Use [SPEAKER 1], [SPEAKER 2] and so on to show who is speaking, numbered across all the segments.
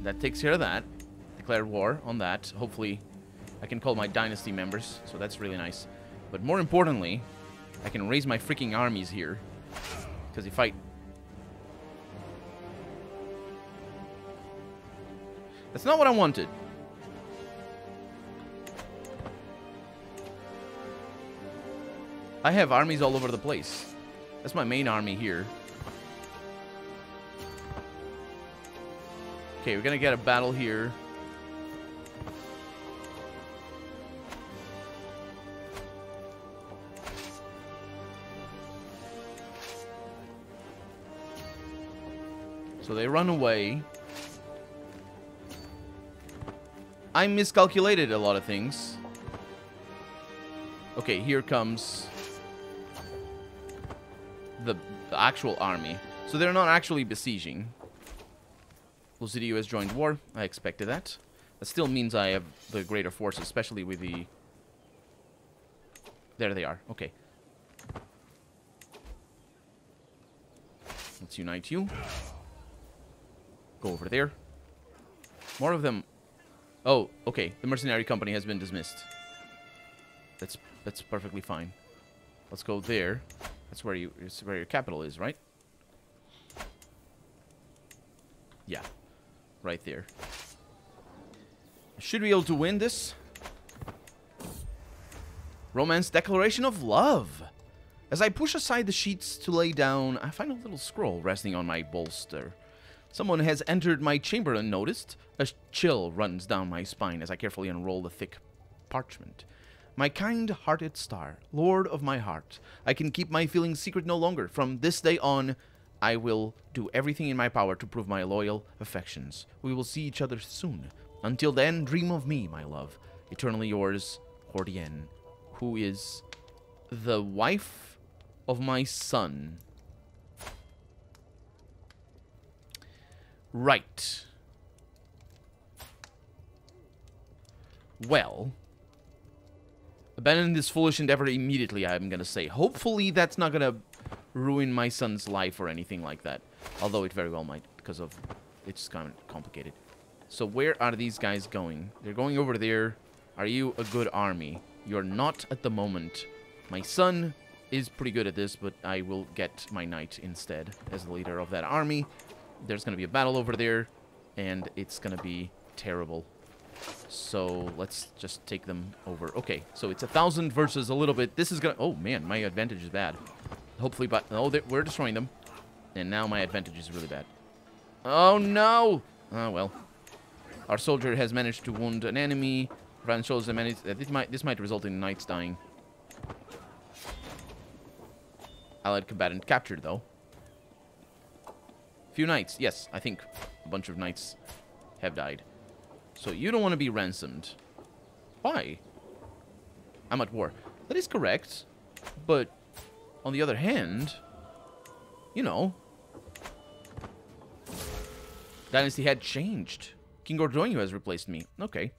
[SPEAKER 1] that takes care of that. Declare war on that. Hopefully, I can call my dynasty members, so that's really nice. But more importantly, I can raise my freaking armies here. Because if I... That's not what I wanted. I have armies all over the place. That's my main army here. Okay, we're gonna get a battle here. So they run away. I miscalculated a lot of things. Okay, here comes the actual army. So they're not actually besieging. Lucidio has joined war. I expected that. That still means I have the greater force, especially with the... There they are. Okay. Let's unite you. Go over there. More of them. Oh, okay. The mercenary company has been dismissed. That's perfectly fine. Let's go there. That's where your capital is, right? Yeah. Right there. Should be able to win this. Romance Declaration of Love. As I push aside the sheets to lay down, I find a little scroll resting on my bolster. Someone has entered my chamber unnoticed. A chill runs down my spine as I carefully unroll the thick parchment. My kind-hearted star, lord of my heart, I can keep my feelings secret no longer. From this day on, I will do everything in my power to prove my loyal affections. We will see each other soon. Until then, dream of me, my love. Eternally yours, Hordienne, who is the wife of my son. Right. Well, abandon this foolish endeavor immediately, I'm gonna say. Hopefully that's not gonna ruin my son's life or anything like that. Although it very well might, because of... It's kind of complicated. So where are these guys going? They're going over there. Are you a good army? You're not at the moment. My son is pretty good at this, but I will get my knight instead as the leader of that army. There's going to be a battle over there, and it's going to be terrible. So let's just take them over. Okay, so it's 1,000 versus a little bit. This is going to... Oh, man, my advantage is bad. Hopefully, but... Oh, we're destroying them. And now my advantage is really bad. Oh, no! Oh, well. Our soldier has managed to wound an enemy. Ran shows them this might result in knights dying. Allied combatant captured, though. Few knights. Yes, I think a bunch of knights have died. So you don't want to be ransomed. Why? I'm at war. That is correct. But on the other hand, you know, Dynasty had changed. King Gordoño has replaced me. Okay.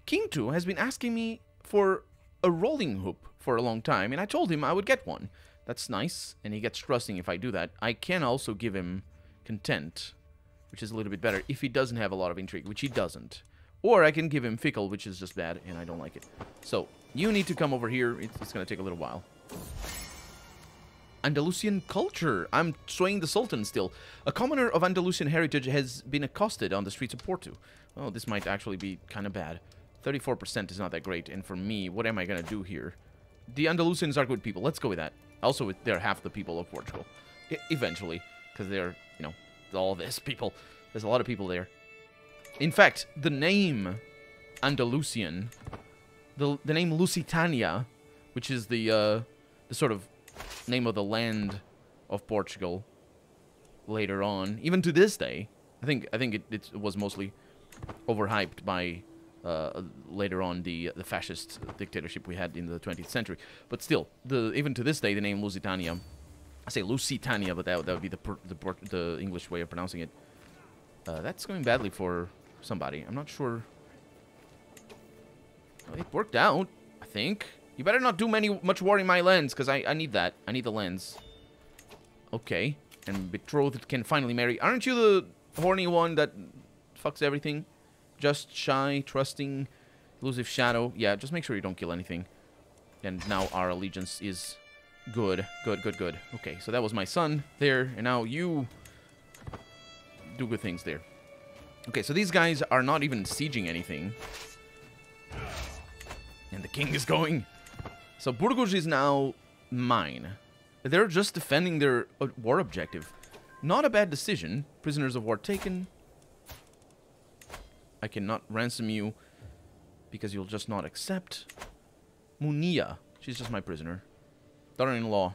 [SPEAKER 1] King 2 has been asking me for a rolling hoop for a long time, and I told him I would get one. That's nice, and he gets trusting if I do that. I can also give him content, which is a little bit better, if he doesn't have a lot of intrigue, which he doesn't. Or I can give him fickle, which is just bad, and I don't like it. So, you need to come over here. It's going to take a little while. Andalusian culture. I'm swaying the Sultan still. A commoner of Andalusian heritage has been accosted on the streets of Porto. Oh, this might actually be kind of bad. 34% is not that great, and for me, what am I going to do here? The Andalusians are good people. Let's go with that. Also, they're half the people of Portugal. Eventually, because they're, you know, all this people. There's a lot of people there. In fact, the name Andalusian, the name Lusitania, which is the sort of name of the land of Portugal later on, even to this day, I think it was mostly overhyped by later on the fascist dictatorship we had in the 20th century. But still, even to this day, the name Lusitania, I say Lusitania, but that would be the English way of pronouncing it. That's going badly for somebody. I'm not sure. Well, it worked out, I think. You better not do much war in my lands, because I need that. I need the lands. Okay. And betrothed can finally marry. Aren't you the horny one that fucks everything. Just Shy, Trusting, Elusive Shadow. Yeah, just make sure you don't kill anything. And now our allegiance is good. Good, good, good. Okay, so that was my son there, and now you do good things there. Okay, so these guys are not even sieging anything. And the king is going. So Burgos is now mine. They're just defending their war objective. Not a bad decision. Prisoners of war taken. I cannot ransom you because you'll just not accept. Munia. She's just my prisoner. Daughter-in-law.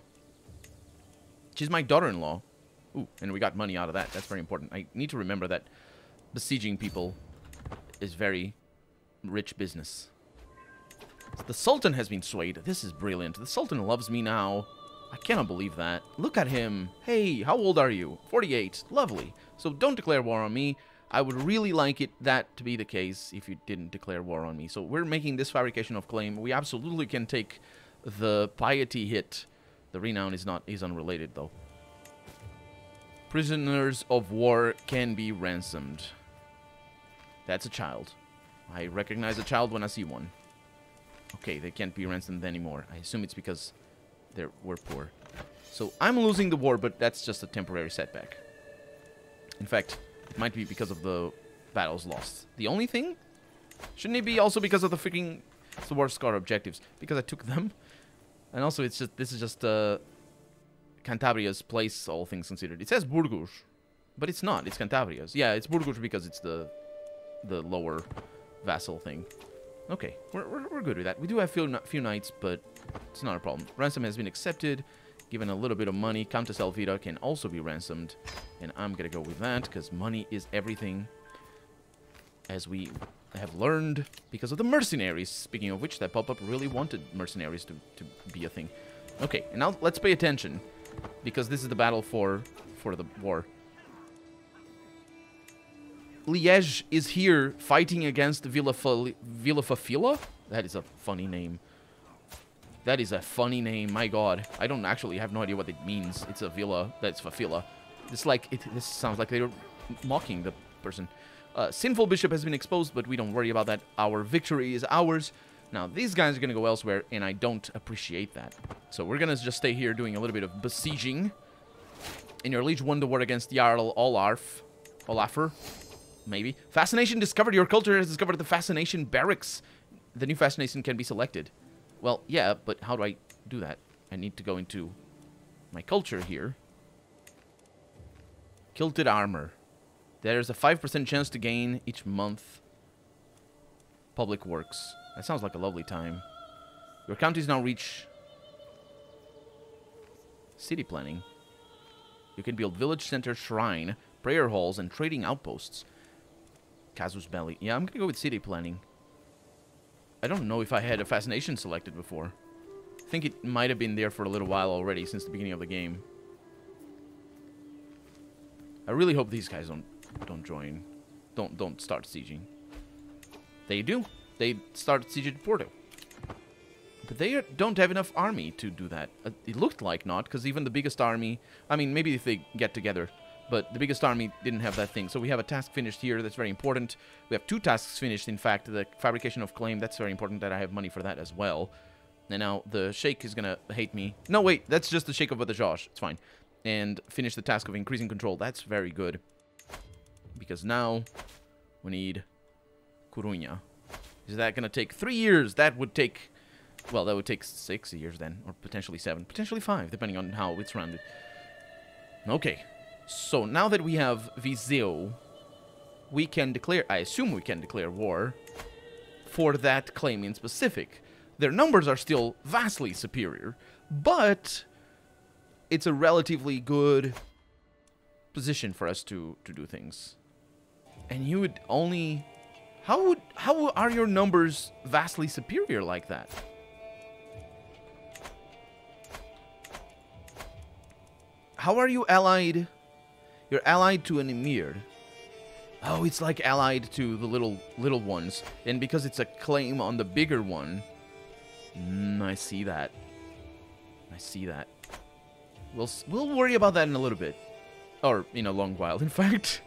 [SPEAKER 1] She's my daughter-in-law. Ooh, and we got money out of that. That's very important. I need to remember that besieging people is very rich business. The Sultan has been swayed. This is brilliant. The Sultan loves me now. I cannot believe that. Look at him. Hey, how old are you? 48. Lovely. So don't declare war on me. I would really like that to be the case if you didn't declare war on me. So we're making this fabrication of claim. We absolutely can take the piety hit. The renown is unrelated though. Prisoners of war can be ransomed. That's a child. I recognize a child when I see one. Okay, they can't be ransomed anymore. I assume it's because we're poor. So I'm losing the war, but that's just a temporary setback. In fact, it might be because of the battles lost. The only thing? Shouldn't it be also because of the freaking War Scar objectives? Because I took them. And also, this is just Cantabria's place, all things considered. It says Burgos, but it's not. It's Cantabria's. Yeah, it's Burgos because it's the lower vassal thing. Okay, we're good with that. We do have few knights, but it's not a problem. Ransom has been accepted. Given a little bit of money, Countess Elvira can also be ransomed. And I'm going to go with that, because money is everything. As we have learned, because of the mercenaries. Speaking of which, that pop-up really wanted mercenaries to be a thing. Okay, and now let's pay attention. Because this is the battle for the war. Liège is here fighting against Villafafila? That is a funny name. That is a funny name, my god. I don't actually have no idea what it means. It's a villa, that's Fafila. It's like, this sounds like they were mocking the person. Sinful Bishop has been exposed, but we don't worry about that. Our victory is ours. Now, these guys are going to go elsewhere, and I don't appreciate that. So we're going to just stay here doing a little bit of besieging. And your liege won the war against Jarl Olafur. Maybe. Fascination discovered. Your culture has discovered the Fascination Barracks. The new Fascination can be selected. Well, yeah, but how do I do that? I need to go into my culture here. Kilted Armor. There's a 5% chance to gain each month. Public Works. That sounds like a lovely time. Your counties now reach city planning. You can build village center, shrine, prayer halls, and trading outposts. Casus Belli. Yeah, I'm gonna go with city planning. I don't know if I had a Fascination selected before. I think it might have been there for a little while already, since the beginning of the game. I really hope these guys don't join. Don't start sieging. They do. They start sieging Porto. But they don't have enough army to do that. It looked like not, because even the biggest army... I mean, maybe if they get together. But the biggest army didn't have that thing. So we have a task finished here. That's very important. We have 2 tasks finished, in fact. The fabrication of claim, that's very important that I have money for that as well. And now the Sheikh is going to hate me. No, wait. That's just the Sheikh of Badajoz. It's fine. And finish the task of increasing control. That's very good. Because now we need Coruña. Is that going to take 3 years? That would take... Well, that would take 6 years then. Or potentially 7. Potentially 5, depending on how it's rounded. Okay. So, now that we have Viseu, we can declare... I assume we can declare war for that claim in specific. Their numbers are still vastly superior, but it's a relatively good position for us to do things. And you would only... How are your numbers vastly superior like that? How are you allied? You're allied to an emir. Oh, it's like allied to the little ones. And because it's a claim on the bigger one... I see that. I see that. We'll worry about that in a little bit. Or in a long while, in fact.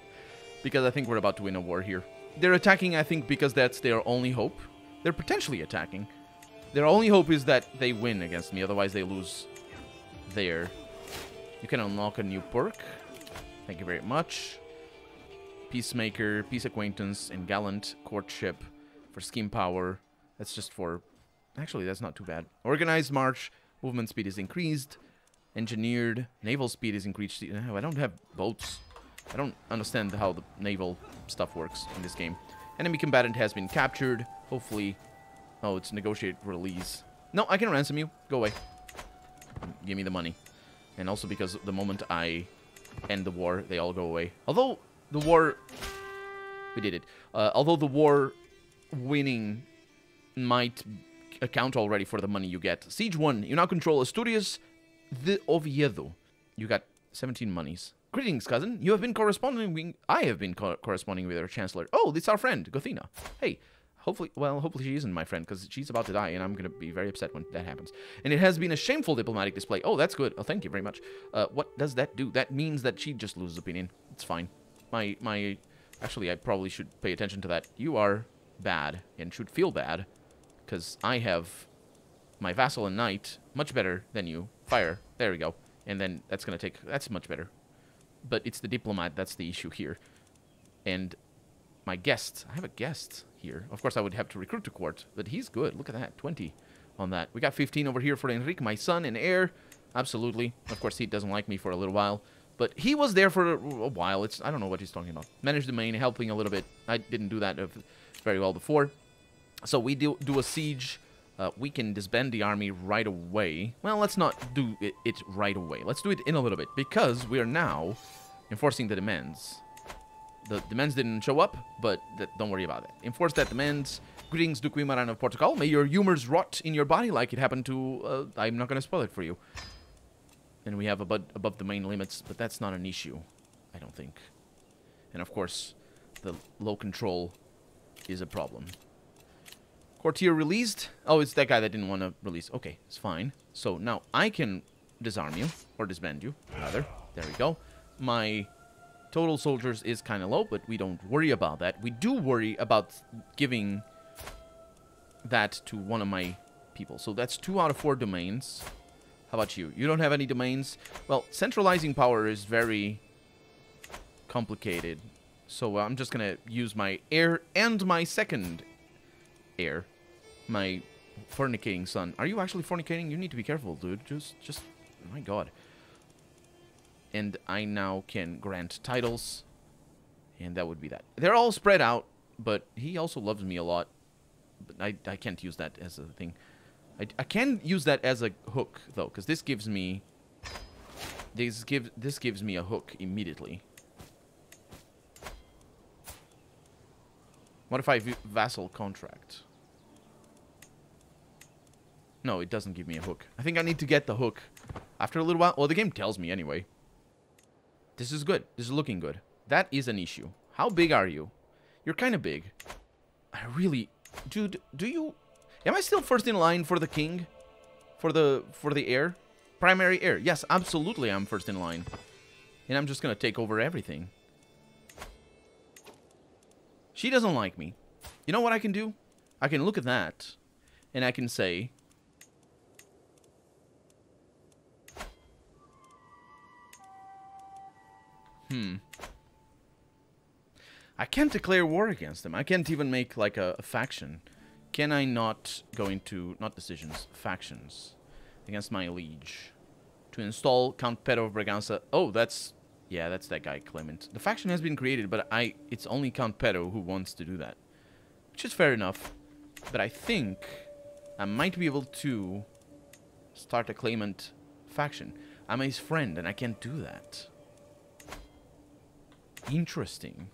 [SPEAKER 1] because I think we're about to win a war here. They're attacking, I think, because that's their only hope. They're potentially attacking. Their only hope is that they win against me, otherwise they lose there. You can unlock a new perk. Thank you very much. Peacemaker, Peace Acquaintance, and Gallant Courtship for scheme power. That's just for... Actually, that's not too bad. Organized March, movement speed is increased. Engineered, naval speed is increased. No, I don't have boats. I don't understand how the naval stuff works in this game. Enemy combatant has been captured. Hopefully... Oh, it's negotiate release. No, I can ransom you. Go away. Give me the money. And also because the moment I end the war, they all go away. Although the war... We did it. Although the war winning might account already for the money you get. Siege 1. You now control Asturias de Oviedo. You got 17 monies. Greetings, cousin. You have been corresponding... I have been corresponding with our chancellor. Oh, it's our friend, Gothina. Hey. Hopefully she isn't my friend, because she's about to die, and I'm going to be very upset when that happens. And it has been a shameful diplomatic display. Oh, that's good. Oh, thank you very much. What does that do? That means that she just loses opinion. It's fine. Actually, I probably should pay attention to that. You are bad, and should feel bad, because I have my vassal and knight much better than you. Fire. There we go. And then that's going to take... That's much better. But it's the diplomat that's the issue here. And my guest... I have a guest here. Of course, I would have to recruit to court, but he's good. Look at that. 20 on that. We got 15 over here for Enrique, my son and heir. Absolutely. Of course, he doesn't like me for a little while, but he was there for a while. I don't know what he's talking about. Manage the main, helping a little bit. I didn't do that very well before. So we do a siege. We can disband the army right away. Well, let's not do it right away. Let's do it in a little bit, because we are now enforcing the demands. The demands didn't show up, but don't worry about it. Enforce that demands. Greetings, Duque Maran of Portugal. May your humors rot in your body like it happened to... I'm not going to spoil it for you. And we have above the main limits, but that's not an issue, I don't think. And of course, the low control is a problem. Courtier released. Oh, it's that guy that didn't want to release. Okay, it's fine. So now I can disarm you, or disband you, rather. There we go. My... total soldiers is kind of low, but we don't worry about that. We do worry about giving that to one of my people. So that's 2 out of 4 domains. How about you? You don't have any domains? Well, centralizing power is very complicated. So I'm just going to use my heir and my second heir. My fornicating son. Are you actually fornicating? You need to be careful, dude. Just, oh my god. And I now can grant titles. And that would be that. They're all spread out, but he also loves me a lot. But I can't use that as a thing. I can use that as a hook, though, because this gives me... This gives me a hook immediately. What if I vassal contract? No, it doesn't give me a hook. I think I need to get the hook after a little while. Well, the game tells me anyway. This is good. This is looking good. That is an issue. How big are you? You're kind of big. I really... Dude, do you... Am I still first in line for the king? For the heir? Primary heir. Yes, absolutely I'm first in line. And I'm just going to take over everything. She doesn't like me. You know what I can do? I can look at that. And I can say... I can't declare war against them. I can't even make, like, a faction. Can I not go into... Not decisions. Factions. Against my liege. To install Count Pero of Braganza. Oh, that's... Yeah, that's that guy, Clement. The faction has been created, but it's only Count Pero who wants to do that. Which is fair enough. But I think I might be able to start a claimant faction. I'm his friend, and I can't do that. Interesting.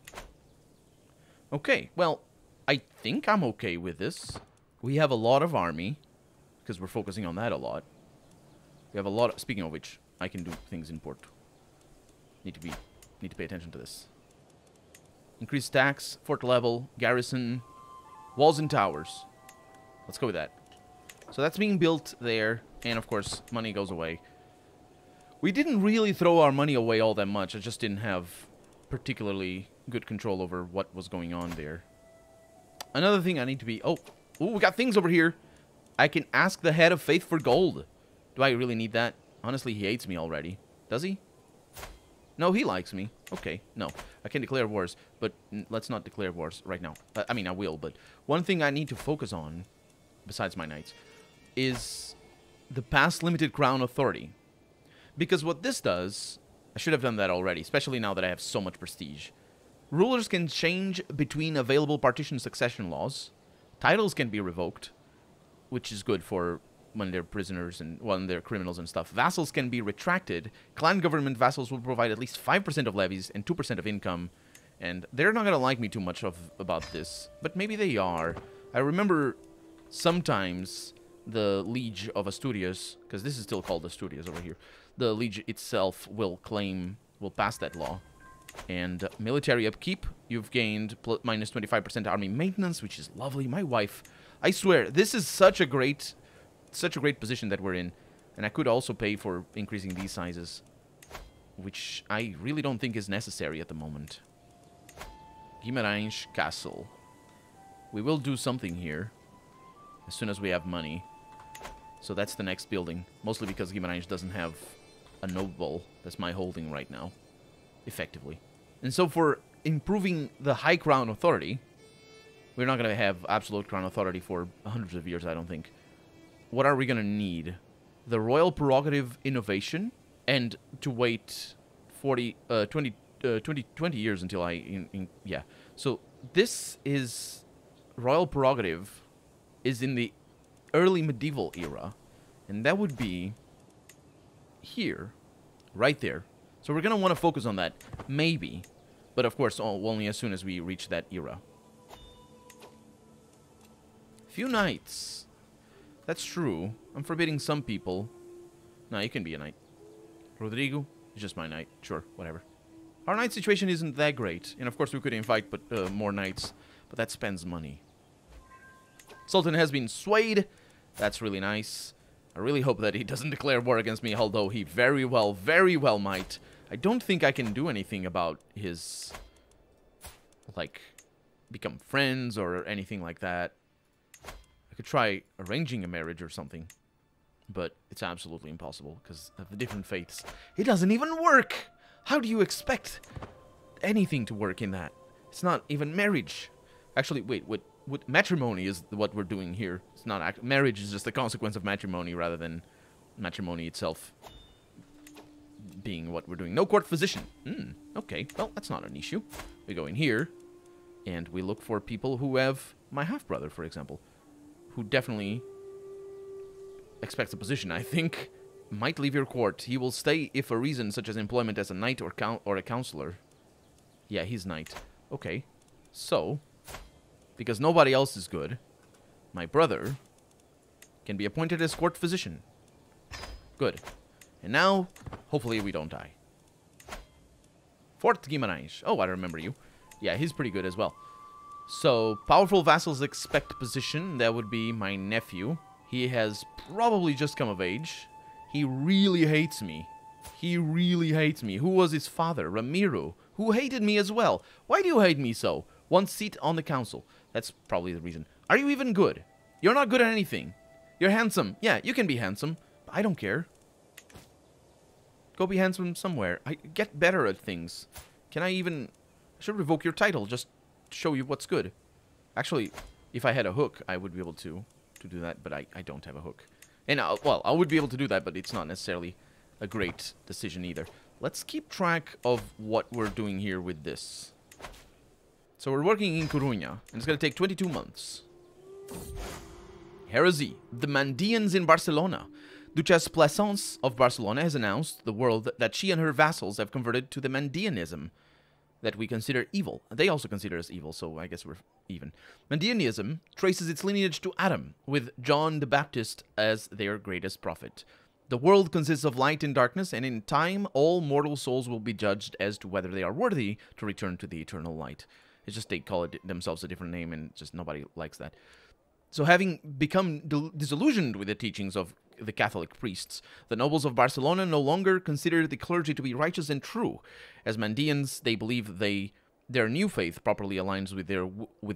[SPEAKER 1] Okay, well, I think I'm okay with this. We have a lot of army, because we're focusing on that a lot. We have a lot of... Speaking of which, I can do things in port. Need to pay attention to this. Increased tax, fort level, garrison, walls and towers. Let's go with that. So that's being built there, and of course, money goes away. We didn't really throw our money away all that much. I just didn't have particularly good control over what was going on there. Another thing I need to be... Oh, we got things over here. I can ask the head of faith for gold. Do I really need that? Honestly, he hates me already. Does he? No, he likes me. Okay, no. I can declare wars, but let's not declare wars right now. I mean, I will, but one thing I need to focus on, besides my knights, is the past limited crown authority. Because what this does... I should have done that already, especially now that I have so much prestige. Rulers can change between available partition succession laws. Titles can be revoked, which is good for when they're prisoners and when they're criminals and stuff. Vassals can be retracted. Clan government vassals will provide at least 5% of levies and 2% of income. And they're not going to like me too much about this, but maybe they are. I remember sometimes the Liege of Asturias, because this is still called Asturias over here, the Liege itself will pass that law. And military upkeep, you've gained minus 25% army maintenance, which is lovely. My wife, I swear, this is such a great position that we're in. And I could also pay for increasing these sizes, which I really don't think is necessary at the moment. Guimarães Castle. We will do something here as soon as we have money. So that's the next building, mostly because Guimarães doesn't have a noble. That's my holding right now, effectively. And so for improving the high crown authority, we're not going to have absolute crown authority for hundreds of years, I don't think. What are we going to need? The royal prerogative innovation, and to wait 20 years until yeah. So this is royal prerogative is in the early medieval era, and that would be here, right there. So we're going to want to focus on that, maybe, but of course only as soon as we reach that era. Few knights. That's true. I'm forbidding some people. No, you can be a knight. Rodrigo is just my knight. Sure, whatever. Our knight situation isn't that great, and of course we could invite more knights, but that spends money. Sultan has been swayed. That's really nice. I really hope that he doesn't declare war against me, although he very well might. I don't think I can do anything about his, like, become friends or anything like that. I could try arranging a marriage or something, but it's absolutely impossible because of the different faiths. It doesn't even work! How do you expect anything to work in that? It's not even marriage. Actually, wait, what matrimony is what we're doing here. It's not marriage is just a consequence of matrimony rather than matrimony itself being what we're doing. No court physician. Okay, well, that's not an issue. We go in here, and we look for people who have my half-brother, for example, who definitely expects a position, I think. Might leave your court. He will stay if a reason such as employment as a knight or a counselor. Yeah, he's knight. Okay, so... because nobody else is good, my brother can be appointed as court physician. Good. And now, hopefully we don't die. Fort Guimarães. Oh, I remember you. Yeah, he's pretty good as well. So, powerful vassals expect position. That would be my nephew. He has probably just come of age. He really hates me. He really hates me. Who was his father? Ramiro, who hated me as well. Why do you hate me so? One seat on the council. That's probably the reason. Are you even good? You're not good at anything. You're handsome. Yeah, you can be handsome. But I don't care. Go be handsome somewhere. Get better at things. Can I even... I should revoke your title just to show you what's good. Actually, if I had a hook, I would be able to do that, but I don't have a hook. And, well, I would be able to do that, but it's not necessarily a great decision either. Let's keep track of what we're doing here with this. So we're working in Coruña, and it's going to take 22 months. Heresy. The Mandeans in Barcelona. Duchess Plaisance of Barcelona has announced the world that she and her vassals have converted to the Mandeanism that we consider evil. They also consider us evil, so I guess we're even. Mandeanism traces its lineage to Adam, with John the Baptist as their greatest prophet. The world consists of light and darkness, and in time, all mortal souls will be judged as to whether they are worthy to return to the eternal light. It's just they call it themselves a different name, and just nobody likes that. So having become disillusioned with the teachings of the Catholic priests. The nobles of Barcelona no longer consider the clergy to be righteous and true. As Mandeans, they believe their new faith properly aligns with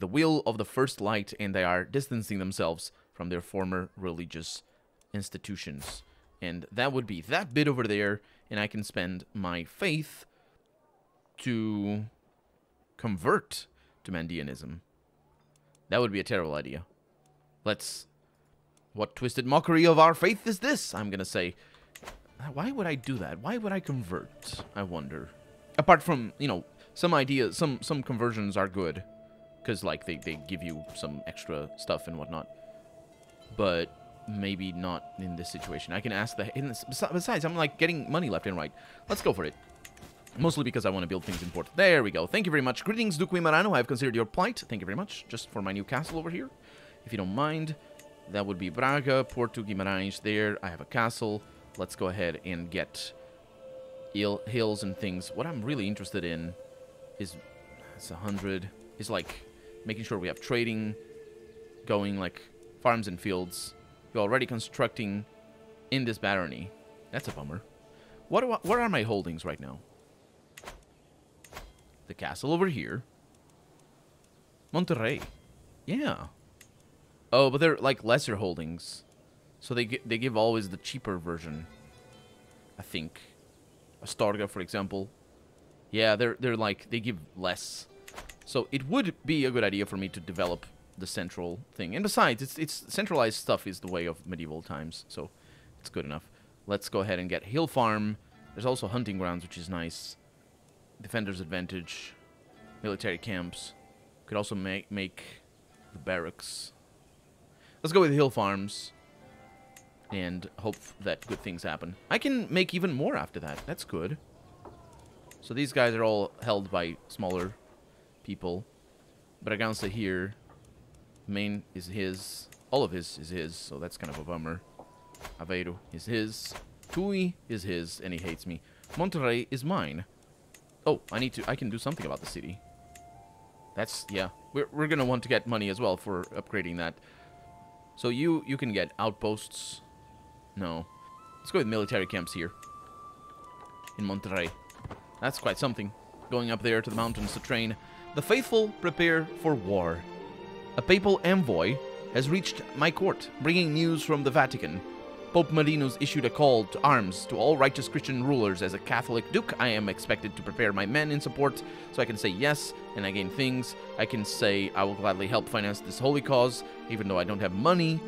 [SPEAKER 1] the will of the First Light, and they are distancing themselves from their former religious institutions. And that would be that bit over there, and I can spend my faith to convert to Mandeanism. That would be a terrible idea. What twisted mockery of our faith is this? I'm gonna say. Why would I do that? Why would I convert? I wonder. Apart from, you know, some ideas, some conversions are good. Because, like, they give you some extra stuff and whatnot. But maybe not in this situation. I can ask besides, I'm, like, getting money left and right. Let's go for it. Mostly because I want to build things in port. There we go. Thank you very much. Greetings, Duque Marano. I have considered your plight. Thank you very much. Just for my new castle over here. If you don't mind. That would be Braga, Porto Guimarães there. I have a castle. Let's go ahead and get hills and things. What I'm really interested in is... It's 100. Is, like, making sure we have trading going, like, farms and fields. We're already constructing in this barony. That's a bummer. What are my holdings right now? The castle over here. Monterrey. Yeah. Oh, but they're like lesser holdings. So they give always the cheaper version. I think. Astorga, for example. Yeah, they're like, they give less. So it would be a good idea for me to develop the central thing. And besides, it's centralized stuff is the way of medieval times. So it's good enough. Let's go ahead and get Hill Farm. There's also hunting grounds, which is nice. Defender's advantage. Military camps. Could also make the barracks. Let's go with Hill Farms. And hope that good things happen. I can make even more after that. That's good. So these guys are all held by smaller people. Bragança here. Main is his. All of his is his. So that's kind of a bummer. Aveiro is his. Tui is his. And he hates me. Monterrey is mine. Oh, I can do something about the city. That's, yeah. We're going to want to get money as well for upgrading that. So you can get outposts. No. Let's go with military camps here. In Monterrey. That's quite something. Going up there to the mountains to train. The faithful prepare for war. A papal envoy has reached my court, bringing news from the Vatican. Pope Marinus issued a call to arms to all righteous Christian rulers. As a Catholic duke, I am expected to prepare my men in support, so I can say yes, and I gain things. I can say I will gladly help finance this holy cause, even though I don't have money.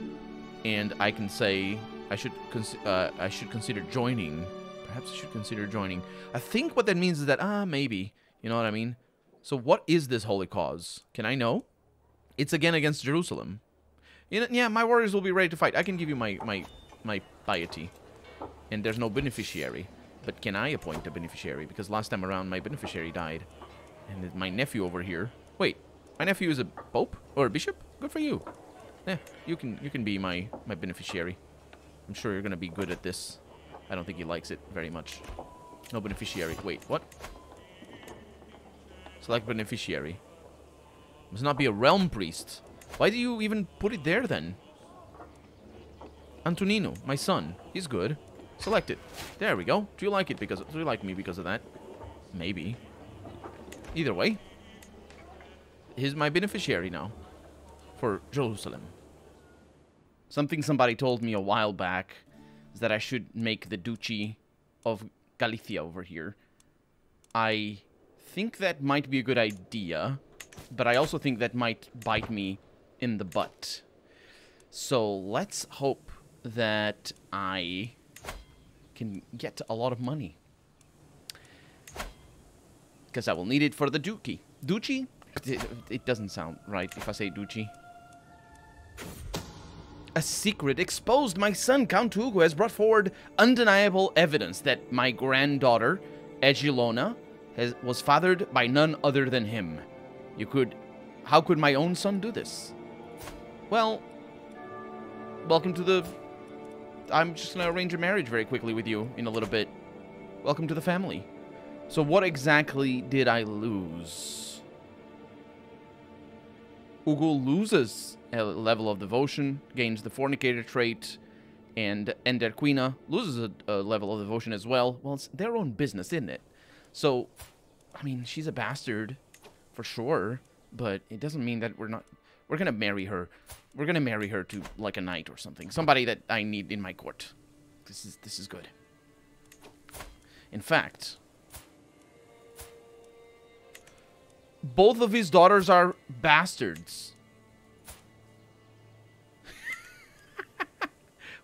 [SPEAKER 1] And I can say I should consider joining. Perhaps I should consider joining. I think what that means is that, maybe. You know what I mean? So what is this holy cause? Can I know? It's again against Jerusalem. Yeah, my warriors will be ready to fight. I can give you my piety. And there's no beneficiary. But can I appoint a beneficiary? Because last time around, my beneficiary died. And my nephew over here... Wait, my nephew is a pope? Or a bishop? Good for you. Yeah, you can be my beneficiary. I'm sure you're going to be good at this. I don't think he likes it very much. No beneficiary. Wait, what? Select beneficiary. Must not be a realm priest. Why do you even put it there then? Antonino, my son. He's good. Select it. There we go. Do you like it do you like me because of that? Maybe. Either way. He's my beneficiary now. For Jerusalem. Something somebody told me a while back is that I should make the Duchy of Galicia over here. I think that might be a good idea, but I also think that might bite me in the butt. So let's hope that I can get a lot of money. Because I will need it for the Duchy. Duchy? It doesn't sound right if I say Duchy. A secret exposed. My son, Count Hugo, has brought forward undeniable evidence that my granddaughter, Egilona, was fathered by none other than him. How could my own son do this? Well, welcome to the... I'm just going to arrange a marriage very quickly with you in a little bit. Welcome to the family. So what exactly did I lose? Hugo loses a level of devotion, gains the fornicator trait, And Enderquina loses a level of devotion as well. Well, it's their own business, isn't it? So, I mean, she's a bastard, for sure. But it doesn't mean that we're not... We're gonna marry her. We're gonna marry her to, like, a knight or something. Somebody that I need in my court. This is good. In fact... Both of his daughters are bastards.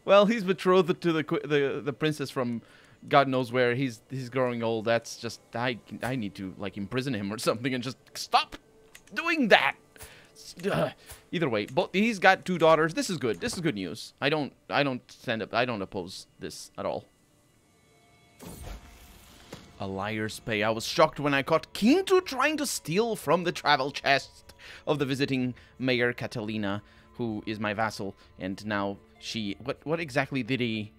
[SPEAKER 1] Well, he's betrothed to the princess from God knows where. He's growing old. That's just I need to like imprison him or something and just stop doing that. Either way, but he's got 2 daughters. This is good. This is good news. I don't oppose this at all. A liar's pay. I was shocked when I caught Quinto trying to steal from the travel chest of the visiting Mayor Catalina, who is my vassal, and now she... What exactly did he...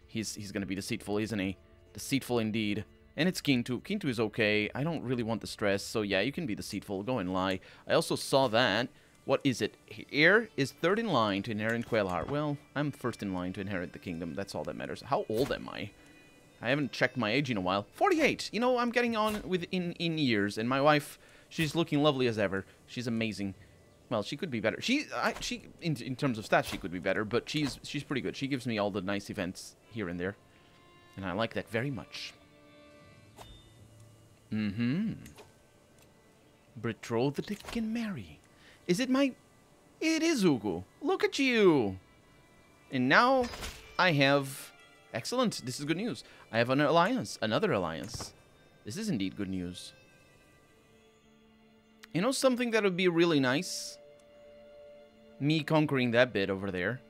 [SPEAKER 1] He's gonna be deceitful, isn't he? Deceitful indeed. And it's Quinto. Quinto is okay. I don't really want the stress, so yeah, you can be deceitful. Go and lie. I also saw that... What is it? Heir is 3rd in line to inherit Quelhar. Well, I'm 1st in line to inherit the kingdom. That's all that matters. How old am I? I haven't checked my age in a while. 48! You know, I'm getting on in years, and my wife, she's looking lovely as ever. She's amazing. Well, she could be better. In terms of stats, she could be better, but she's pretty good. She gives me all the nice events here and there, and I like that very much. Betrothed to can marry. Is it my... It is Ugo. Look at you! And now I have... Excellent. This is good news. I have an alliance. Another alliance. This is indeed good news. You know something that would be really nice? Me conquering that bit over there.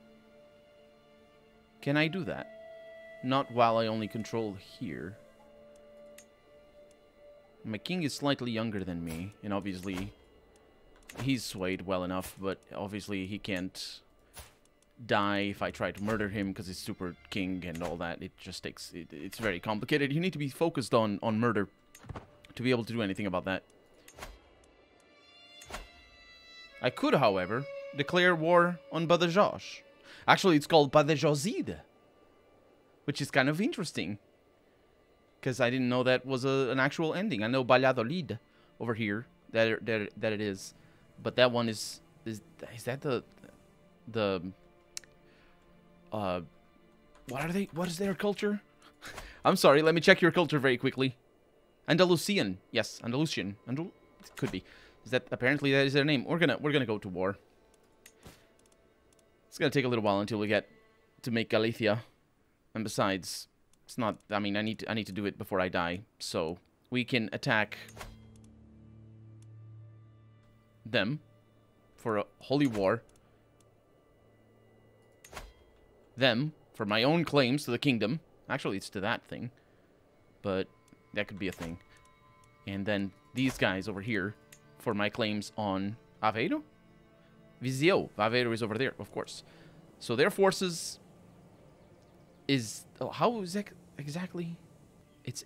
[SPEAKER 1] Can I do that? Not while I only control here. My king is slightly younger than me, and obviously he's swayed well enough, but obviously he can't die if I try to murder him because he's super king and all that. It just takes... It's very complicated. You need to be focused on murder to be able to do anything about that. I could, however, declare war on Badajoz. Actually, it's called Badajozid, which is kind of interesting because I didn't know that was an actual ending. I know Valladolid over here that it is, but that one is that the what are they? What is their culture? I'm sorry, let me check your culture very quickly. Andalusian. Yes, Andalusian. It could be. Is that apparently that is their name? We're gonna go to war. It's gonna take a little while until we get to make Galicia. And besides, it's not... I mean, I need to do it before I die. So, we can attack them for a holy war. Them for my own claims to the kingdom. Actually, it's to that thing. But that could be a thing. And then these guys over here for my claims on Aveiro? Viseu. Aveiro is over there, of course. So their forces is... Oh, how is that exactly? It's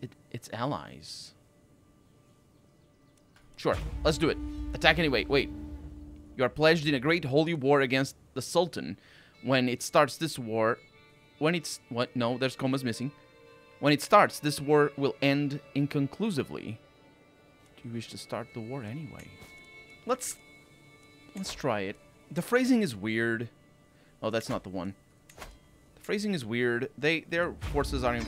[SPEAKER 1] allies. Sure, let's do it. Attack anyway. Wait. You are pledged in a great holy war against the Sultan. When it starts this war... When it's... What? No, there's commas missing. When it starts, this war will end inconclusively. Do you wish to start the war anyway? Let's try it. The phrasing is weird. Oh, that's not the one. The phrasing is weird. Their forces are in...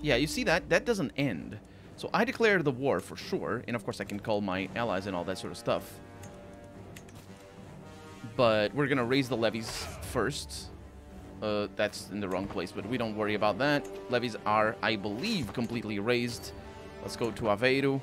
[SPEAKER 1] Yeah, you see that? That doesn't end. So I declare the war for sure. And of course I can call my allies and all that sort of stuff. But we're gonna raise the levies first. That's in the wrong place, but we don't worry about that. Levies are, I believe, completely raised. Let's go to Aveiro.